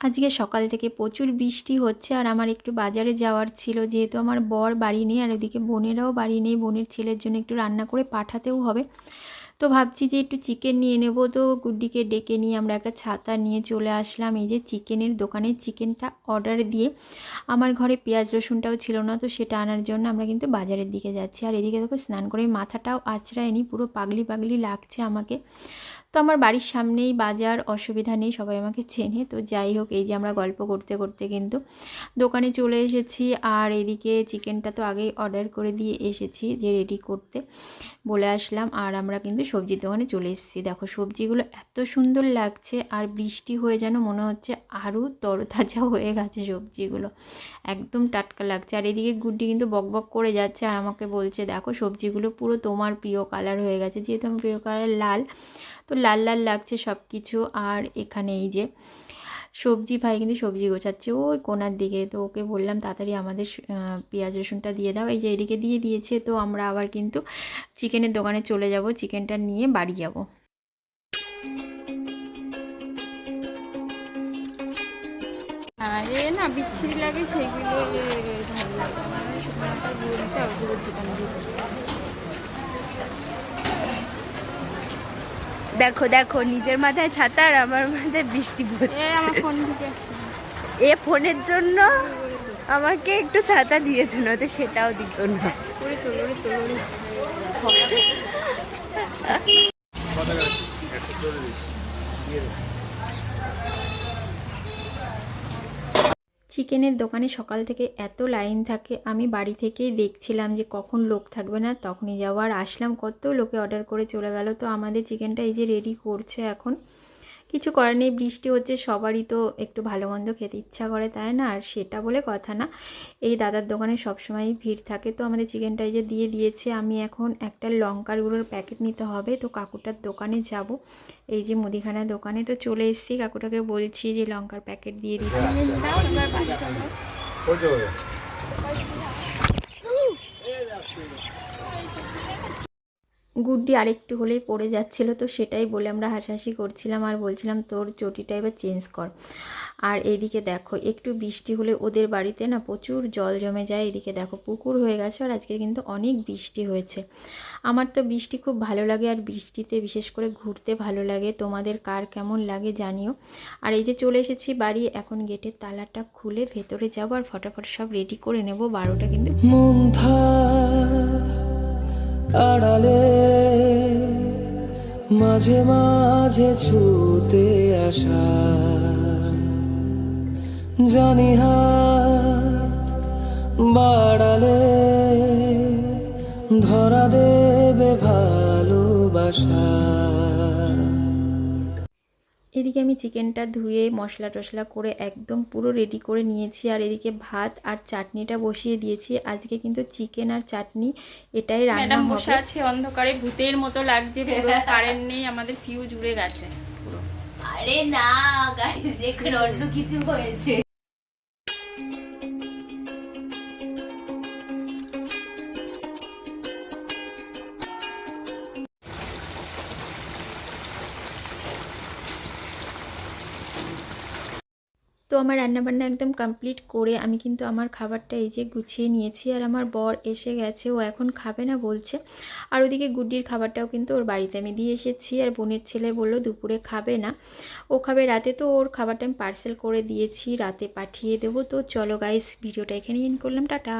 আজকে সকাল থেকে প্রচুর বৃষ্টি হচ্ছে আর আমার একটু বাজারে যাওয়ার ছিল, যেহেতু আমার বর বাড়ি নেই আর ওদিকে বোনেরাও বাড়ি নেই, বোনের ছেলের জন্য একটু রান্না করে পাঠাতেও হবে। তো ভাবছি যে একটু চিকেন নিয়ে নেব, তো গুড্ডিকে ডেকে নিয়ে আমরা একটা ছাতা নিয়ে চলে আসলাম এই যে চিকেনের দোকানে। চিকেনটা অর্ডার দিয়ে আমার ঘরে পেঁয়াজ রসুনটাও ছিল না, তো সেটা আনার জন্য আমরা কিন্তু বাজারের দিকে যাচ্ছি। আর এদিকে দেখো স্নান করে মাথাটাও আঁচড়ায়নি, পুরো পাগলি পাগলি লাগছে আমাকে। তো আমার বাড়ির সামনেই বাজার, অসুবিধা নেই, সবাই আমাকে চেনে। তো যাই হোক, এই যে আমরা গল্প করতে করতে কিন্তু দোকানে চলে এসেছি। আর এদিকে চিকেনটা তো আগেই অর্ডার করে দিয়ে এসেছি, যে রেডি করতে বলে আসলাম। আর আমরা কিন্তু সবজির দোকানে চলে এসেছি। দেখো সবজিগুলো এত সুন্দর লাগছে, আর বৃষ্টি হয়ে যেন মনে হচ্ছে আরও তরতাজা হয়ে গেছে সবজিগুলো, একদম টাটকা লাগছে। আর এদিকে গুড্ডি কিন্তু বকবক করে যাচ্ছে আর আমাকে বলছে দেখো সবজিগুলো পুরো তোমার প্রিয় কালার হয়ে গেছে, যেহেতু আমার প্রিয় কালার লাল, তো লাল লাল লাগছে সব কিছু। আর এখানে এই যে সবজি ভাই কিন্তু সবজি গোছাচ্ছে ওই কোনার দিকে, তো ওকে বললাম তাড়াতাড়ি আমাদের পেঁয়াজ রসুনটা দিয়ে দাও। এই যে এদিকে দিয়ে দিয়েছে। তো আমরা আবার কিন্তু চিকেনের দোকানে চলে যাব, চিকেনটা নিয়ে বাড়ি যাব। এ না বিচ্ছিরি লাগে সেগুলো ভালো লাগে আমার, শুকনোটা দিয়ে দিতে আউটডোরের দোকানে দিয়ে দেখো দেখো, নিজের মাথায় ছাতা আর আমার মাথায় বৃষ্টি পড়ছে। আমার ফোন থেকে আসছে এ ফোনের জন্য আমাকে একটু ছাতা দিয়েছিল, তো সেটাও দিত না। করে তোলো তোলো। চিকেনের দোকানে সকাল থেকে এত লাইন থাকে, আমি বাড়ি থেকেই দেখছিলাম যে কখন লোক থাকবে না তখনই যাবো। আর আসলাম, কত লোকে অর্ডার করে চলে গেল। তো আমাদের চিকেনটা এই যে রেডি করছে এখন, কিছু করার নেই, বৃষ্টি হচ্ছে, সবারই তো একটু ভালো মন্দ খেতে ইচ্ছা করে, তাই না? আর সেটা বলে কথা না, এই দাদার দোকানে সবসময়ই ভিড় থাকে। তো আমাদের চিকেনটা এই যে দিয়ে দিয়েছে। আমি এখন একটা লঙ্কার গুঁড়োর প্যাকেট নিতে হবে, তো কাকুটার দোকানে যাব, এই যে মুদিখানার দোকানে। তো চলে এসেছি, কাকুটাকে বলছি যে লঙ্কার প্যাকেট দিয়ে দিতে। গুড্ডি আরেকটু হলেই পড়ে যাচ্ছিল, তো সেটাই বলে আমরা হাসাহাসি করছিলাম আর বলছিলাম তোর চটিটা এবার চেঞ্জ কর। আর এইদিকে দেখো একটু বৃষ্টি হলে ওদের বাড়িতে না প্রচুর জল জমে যায়, এদিকে দেখো পুকুর হয়ে গেছে। আর আজকে কিন্তু অনেক বৃষ্টি হয়েছে। আমার তো বৃষ্টি খুব ভালো লাগে, আর বৃষ্টিতে বিশেষ করে ঘুরতে ভালো লাগে। তোমাদের কার কেমন লাগে জানিও। আর এই যে চলে এসেছি বাড়ি, এখন গেটের তালাটা খুলে ভেতরে যাবো আর ফটাফট সব রেডি করে নেব, 12টা কিন্তু আড়ালে মাঝে মাঝে ছুতে আসা, জানি হাত বাড়ালে ধরা দেবে ভালোবাসা। এদিকে আমি চিকেনটা ধুয়ে মশলা টশলা করে একদম পুরো রেডি করে নিয়েছি। আর এদিকে ভাত আর চাটনিটা বসিয়ে দিয়েছি। আজকে কিন্তু চিকেন আর চাটনি এটাই রান্না হবে। বসে আছে অন্ধকারে, ভূতের মতো লাগছে পুরো, কারেন্ট নেই, আমাদের ফিউজ উড়ে গেছে পুরো। আরে না গাইস, দেখুন অন্য কিছু হয়েছে। তো আমার রান্নাবান্না একদম কমপ্লিট করে আমি কিন্তু আমার খাবারটা এই যে গুছিয়ে নিয়েছি। আর আমার বর এসে গেছে, ও এখন খাবে না বলছে। আর ওদিকে গুড্ডির খাবারটাও কিন্তু ওর বাড়িতে আমি দিয়ে এসেছি। আর বোনের ছেলে বললো দুপুরে খাবে না, ও খাবে রাতে। তো ওর খাবারটা আমি পার্সেল করে দিয়েছি, রাতে পাঠিয়ে দেবো। তো চলো গাইস, ভিডিওটা এখানেই এন্ড করলাম, টাটা।